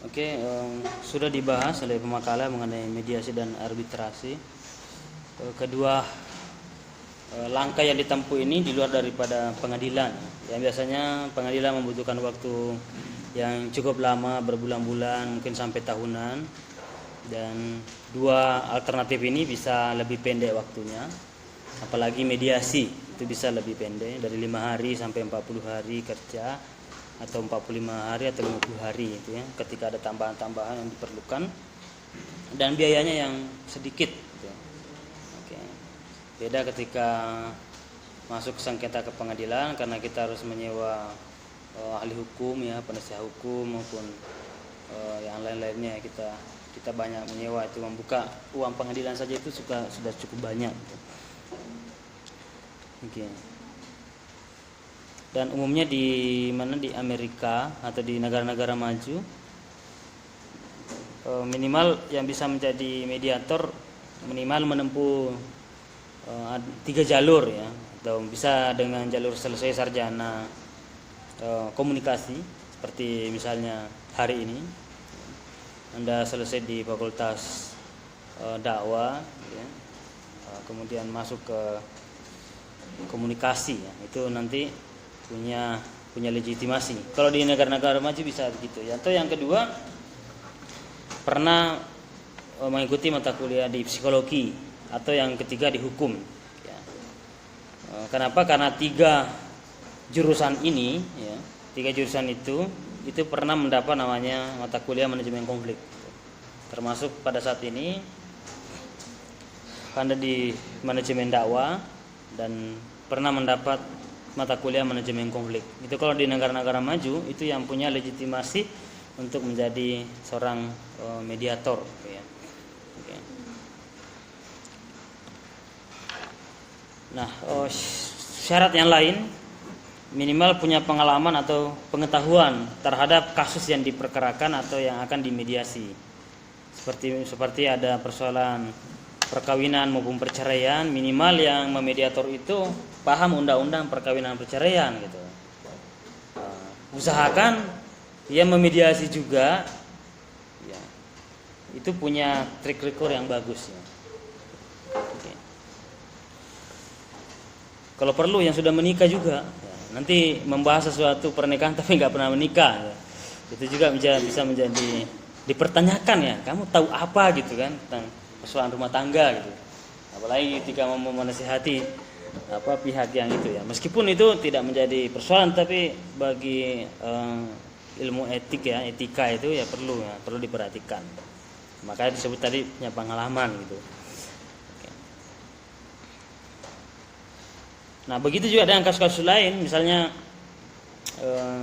Oke, sudah dibahas oleh pemakalah mengenai mediasi dan arbitrasi. Kedua langkah yang ditempuh ini di luar daripada pengadilan. Yang biasanya pengadilan membutuhkan waktu yang cukup lama, berbulan-bulan, mungkin sampai tahunan. Dan dua alternatif ini bisa lebih pendek waktunya. Apalagi mediasi itu bisa lebih pendek, dari 5 hari sampai 40 hari kerja, atau 45 hari atau 50 hari itu ya, ketika ada tambahan-tambahan yang diperlukan dan biayanya yang sedikit gitu. Oke. Beda ketika masuk sengketa ke pengadilan, karena kita harus menyewa ahli hukum ya, penasihat hukum maupun yang lain-lainnya. Kita banyak menyewa, itu membuka uang pengadilan saja itu sudah cukup banyak gitu. Oke. Dan umumnya di Amerika atau di negara-negara maju, minimal yang bisa menjadi mediator minimal menempuh 3 jalur ya, atau bisa dengan jalur selesai sarjana komunikasi, seperti misalnya hari ini Anda selesai di fakultas dakwah ya, kemudian masuk ke komunikasi ya, itu nanti punya legitimasi. Kalau di negara-negara maju bisa begitu ya. Atau yang kedua, pernah mengikuti mata kuliah di psikologi, atau yang ketiga di hukum ya. Kenapa? Karena 3 jurusan ini ya, 3 jurusan itu pernah mendapat namanya mata kuliah manajemen konflik. Termasuk pada saat ini Anda di manajemen dakwah dan pernah mendapat mata kuliah manajemen konflik. Itu kalau di negara-negara maju itu yang punya legitimasi untuk menjadi seorang mediator ya. Oke. Nah, syarat yang lain minimal punya pengalaman atau pengetahuan terhadap kasus yang diperkarakan atau yang akan dimediasi. Seperti ada persoalan perkawinan maupun perceraian, minimal yang memediator itu paham undang-undang perkawinan perceraian gitu. Usahakan dia memediasi juga ya, itu punya trik record yang bagus ya. Oke. Kalau perlu yang sudah menikah juga ya, nanti membahas sesuatu pernikahan tapi nggak pernah menikah ya. Itu juga bisa menjadi dipertanyakan ya, kamu tahu apa gitu kan tentang persoalan rumah tangga gitu. Apalagi ketika mau menasihati pihak yang itu ya. Meskipun itu tidak menjadi persoalan, tapi bagi ilmu etik ya, etika itu ya perlu diperhatikan. Makanya disebut tadi punya pengalaman gitu. Oke. Nah, begitu juga dengan kasus-kasus lain, misalnya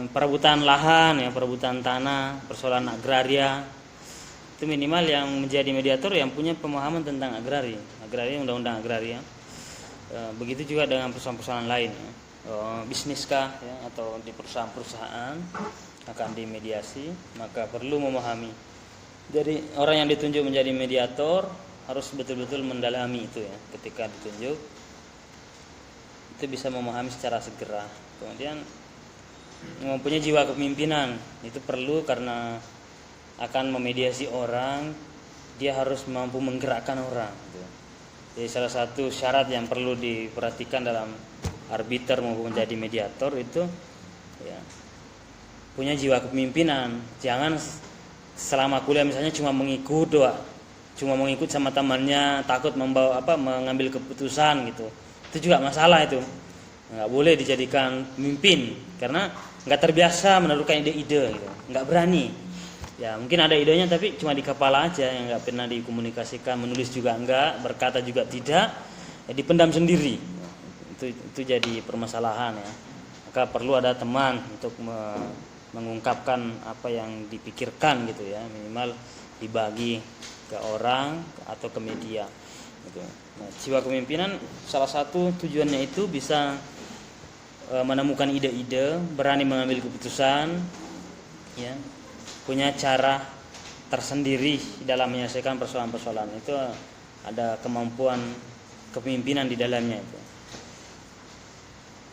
perebutan lahan ya, perebutan tanah, persoalan agraria. Itu minimal yang menjadi mediator yang punya pemahaman tentang agraria, undang-undang agraria. Begitu juga dengan persoalan-persoalan lain ya. Bisnis kah ya, atau di perusahaan-perusahaan akan dimediasi, maka perlu memahami. Jadi orang yang ditunjuk menjadi mediator harus betul-betul mendalami itu ya. Ketika ditunjuk itu bisa memahami secara segera. Kemudian mempunyai jiwa kepemimpinan itu perlu, karena akan memediasi orang, dia harus mampu menggerakkan orang gitu. Jadi salah satu syarat yang perlu diperhatikan dalam arbiter maupun menjadi mediator itu ya, punya jiwa kepemimpinan. Jangan selama kuliah misalnya cuma mengikut sama temannya, takut mengambil keputusan gitu. Itu juga masalah itu. Nggak boleh dijadikan pemimpin karena nggak terbiasa menentukan ide-ide gitu. Nggak berani. Ya mungkin ada idenya tapi cuma di kepala aja, yang nggak pernah dikomunikasikan, menulis juga enggak, berkata juga tidak, ya dipendam sendiri. Itu jadi permasalahan ya. Maka perlu ada teman untuk mengungkapkan apa yang dipikirkan gitu ya, minimal dibagi ke orang atau ke media gitu. Nah, jiwa kepemimpinan salah satu tujuannya itu bisa menemukan ide-ide, berani mengambil keputusan ya, punya cara tersendiri dalam menyelesaikan persoalan-persoalan. Itu ada kemampuan kepemimpinan di dalamnya itu.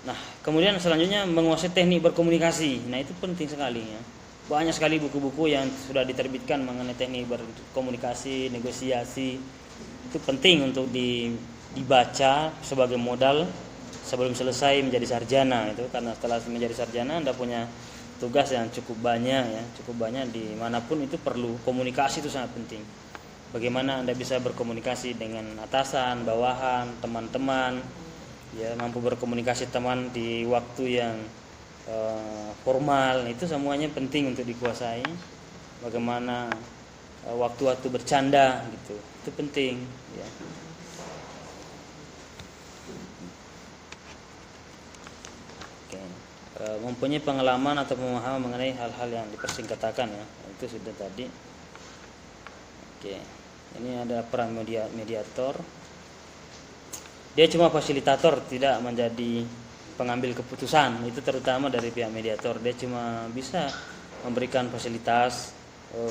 Nah, kemudian selanjutnya menguasai teknik berkomunikasi. Nah, itu penting sekali ya. banyak sekali buku-buku yang sudah diterbitkan mengenai teknik berkomunikasi, negosiasi. Itu penting untuk dibaca sebagai modal sebelum selesai menjadi sarjana itu, karena setelah menjadi sarjana Anda punya tugas yang cukup banyak ya, cukup banyak dimanapun itu perlu komunikasi, itu sangat penting. Bagaimana Anda bisa berkomunikasi dengan atasan, bawahan, teman-teman, ya mampu berkomunikasi teman di waktu yang formal, itu semuanya penting untuk dikuasai. Bagaimana waktu-waktu bercanda gitu, itu penting ya. Oke. Mempunyai pengalaman atau pemahaman mengenai hal-hal yang dipersingkatakan ya, itu sudah tadi. Oke, ini ada peran mediator. Dia cuma fasilitator, tidak menjadi pengambil keputusan. Itu terutama dari pihak mediator. Dia cuma bisa memberikan fasilitas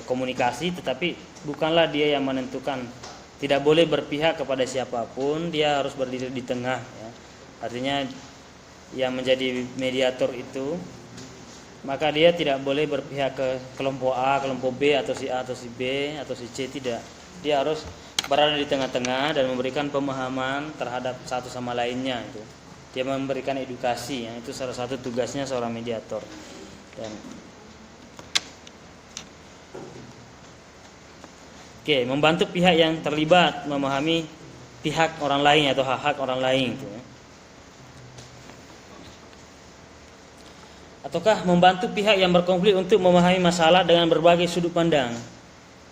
komunikasi, tetapi bukanlah dia yang menentukan. Tidak boleh berpihak kepada siapapun. Dia harus berdiri di tengah ya. Artinya yang menjadi mediator itu, maka dia tidak boleh berpihak ke kelompok A, kelompok B, atau si A atau si B atau si C, tidak. Dia harus berada di tengah-tengah dan memberikan pemahaman terhadap satu sama lainnya itu. Dia memberikan edukasi ya, itu salah satu tugasnya seorang mediator. Dan membantu pihak yang terlibat memahami pihak orang lain atau hak-hak orang lain itu ya. Ataukah membantu pihak yang berkonflik untuk memahami masalah dengan berbagai sudut pandang.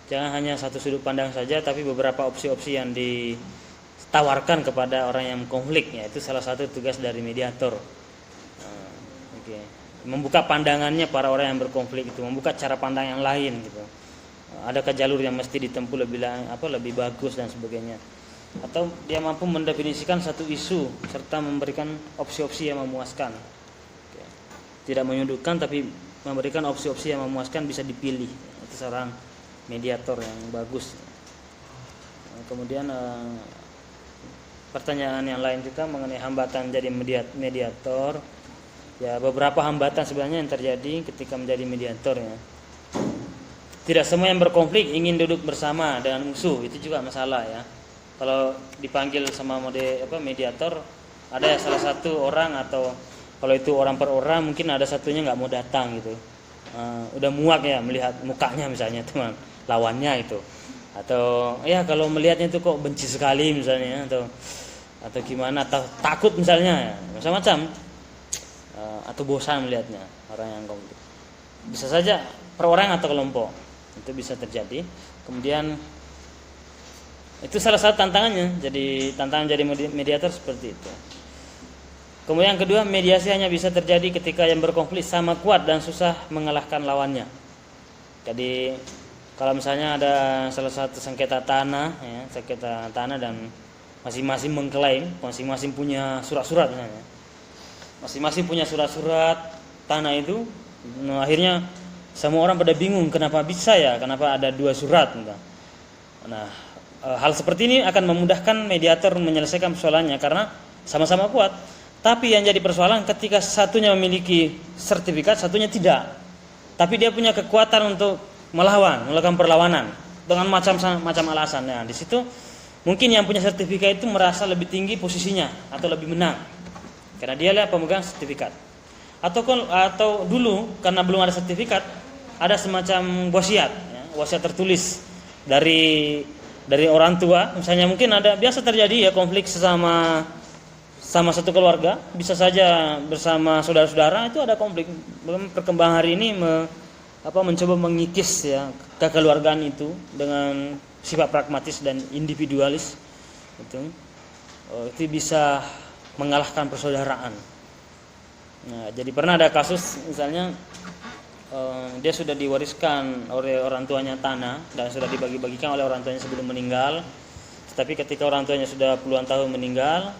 Jangan hanya satu sudut pandang saja, tapi beberapa opsi-opsi yang ditawarkan kepada orang yang konflik ya, itu salah satu tugas dari mediator. Membuka pandangannya para orang yang berkonflik itu, membuka cara pandang yang lain gitu. Adakah jalur yang mesti ditempuh lebih bagus dan sebagainya. Atau dia mampu mendefinisikan satu isu serta memberikan opsi-opsi yang memuaskan. Tidak menyudutkan, tapi memberikan opsi-opsi yang memuaskan, bisa dipilih. Itu seorang mediator yang bagus. Kemudian pertanyaan yang lain juga mengenai hambatan jadi mediator. Ya, beberapa hambatan sebenarnya yang terjadi ketika menjadi mediator ya. Tidak semua yang berkonflik ingin duduk bersama dengan musuh, itu juga masalah ya. Kalau dipanggil sama mediator, ada salah satu orang, atau kalau itu orang per orang mungkin ada satunya nggak mau datang gitu. Udah muak ya melihat mukanya misalnya teman lawannya itu, atau ya kalau melihatnya itu kok benci sekali misalnya, atau gimana, atau takut misalnya ya, macam-macam, atau bosan melihatnya orang yang konflik. Bisa saja per orang atau kelompok, itu bisa terjadi. Kemudian itu salah satu tantangannya, jadi tantangan jadi mediator seperti itu. Kemudian yang kedua, mediasi hanya bisa terjadi ketika yang berkonflik sama kuat dan susah mengalahkan lawannya. Jadi kalau misalnya ada salah satu sengketa tanah dan masing-masing mengklaim, masing-masing punya surat-surat misalnya. Masing-masing punya surat-surat tanah itu, akhirnya semua orang pada bingung kenapa ada 2 surat. Nah, hal seperti ini akan memudahkan mediator menyelesaikan persoalannya karena sama-sama kuat. Tapi yang jadi persoalan ketika satunya memiliki sertifikat, satunya tidak. Tapi dia punya kekuatan untuk melakukan perlawanan dengan macam alasan. Nah, di situ mungkin yang punya sertifikat itu merasa lebih tinggi posisinya atau lebih menang karena dia lah pemegang sertifikat. Atau dulu karena belum ada sertifikat, ada semacam wasiat, ya, wasiat tertulis dari orang tua. Misalnya mungkin ada biasa terjadi ya konflik sama satu keluarga, bisa saja bersama saudara-saudara itu ada konflik. Perkembangan hari ini mencoba mengikis ya kekeluargaan itu dengan sifat pragmatis dan individualis itu bisa mengalahkan persaudaraan. Nah, jadi pernah ada kasus misalnya dia sudah diwariskan oleh orang tuanya tanah dan sudah dibagi-bagikan oleh orang tuanya sebelum meninggal. Tetapi ketika orang tuanya sudah puluhan tahun meninggal,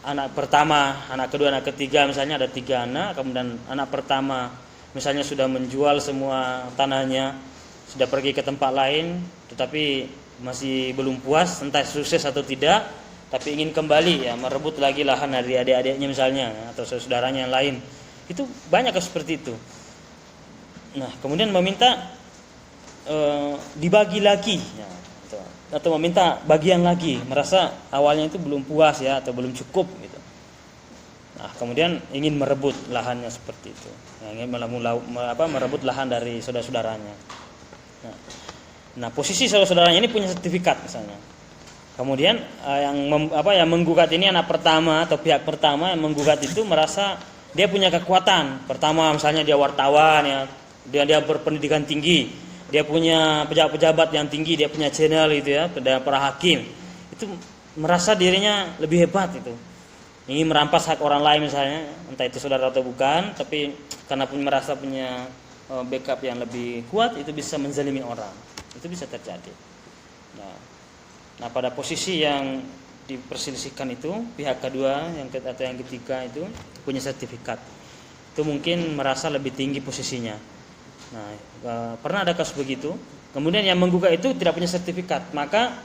anak pertama, anak kedua, anak ketiga misalnya ada 3 anak, kemudian anak pertama misalnya sudah menjual semua tanahnya, sudah pergi ke tempat lain, tetapi masih belum puas entah sukses atau tidak, tapi ingin kembali ya merebut lagi lahan dari adik-adiknya misalnya atau saudaranya yang lain. Itu banyak seperti itu. Nah, kemudian meminta dibagi lagi, ya, atau meminta bagian lagi, merasa awalnya itu belum puas ya, atau belum cukup gitu. Nah, kemudian ingin merebut lahannya seperti itu, ya, ingin merebut lahan dari saudara-saudaranya. Nah, posisi saudara-saudaranya ini punya sertifikat misalnya. Kemudian yang menggugat ini anak pertama atau pihak pertama yang menggugat itu merasa dia punya kekuatan. Pertama misalnya dia wartawan ya, dia berpendidikan tinggi, dia punya pejabat-pejabat yang tinggi, dia punya channel itu ya, para hakim. Itu merasa dirinya lebih hebat itu. Ingin merampas hak orang lain misalnya, entah itu saudara atau bukan, tapi karena merasa punya backup yang lebih kuat, itu bisa menzalimi orang. Itu bisa terjadi. Nah, pada posisi yang diperselisihkan itu, pihak kedua atau yang ketiga itu punya sertifikat. Itu mungkin merasa lebih tinggi posisinya. Nah, pernah ada kasus begitu. Kemudian yang menggugat itu tidak punya sertifikat, maka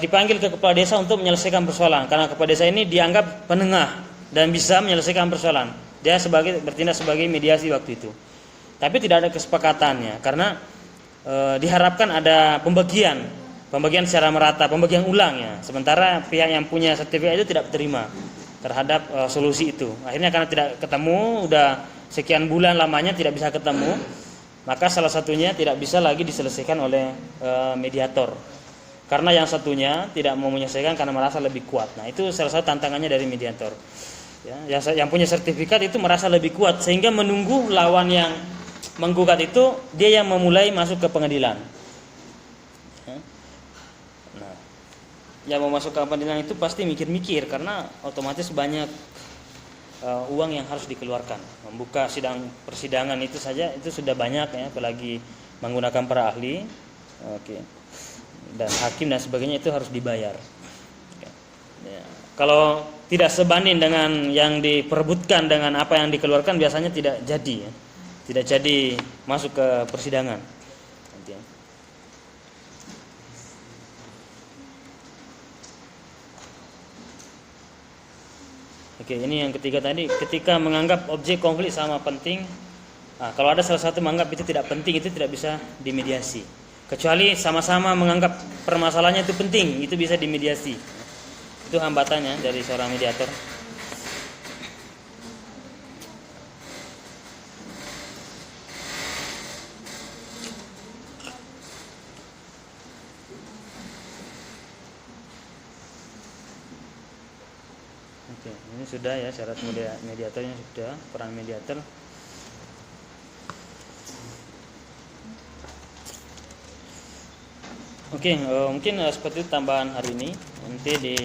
dipanggil ke kepala desa untuk menyelesaikan persoalan. Karena kepala desa ini dianggap penengah dan bisa menyelesaikan persoalan. Dia bertindak sebagai mediasi waktu itu. Tapi tidak ada kesepakatannya karena diharapkan ada pembagian secara merata, pembagian ulang ya. Sementara pihak yang punya sertifikat itu tidak terima terhadap solusi itu. Akhirnya karena tidak ketemu, udah sekian bulan lamanya tidak bisa ketemu, maka salah satunya tidak bisa lagi diselesaikan oleh mediator. Karena yang satunya tidak mau menyelesaikan karena merasa lebih kuat. Nah, itu salah satu tantangannya dari mediator. Ya, yang punya sertifikat itu merasa lebih kuat sehingga menunggu lawan yang menggugat itu dia yang memulai masuk ke pengadilan. Nah, yang mau masuk ke pengadilan itu pasti mikir-mikir karena otomatis banyak uang yang harus dikeluarkan. Membuka persidangan itu saja itu sudah banyak ya, apalagi menggunakan para ahli. Oke. Dan hakim dan sebagainya itu harus dibayar. Ya. Kalau tidak sebanding dengan yang diperebutkan dengan apa yang dikeluarkan, biasanya tidak jadi ya. Tidak jadi masuk ke persidangan. Oke, ini yang ketiga tadi, ketika menganggap objek konflik sama penting. Nah, kalau ada salah satu menganggap itu tidak penting, itu tidak bisa dimediasi. Kecuali sama-sama menganggap permasalahannya itu penting, itu bisa dimediasi. Itu hambatannya dari seorang mediator. Oke, ini sudah ya syarat mediatornya sudah, peran mediator. Oke, mungkin seperti itu tambahan hari ini. Nanti di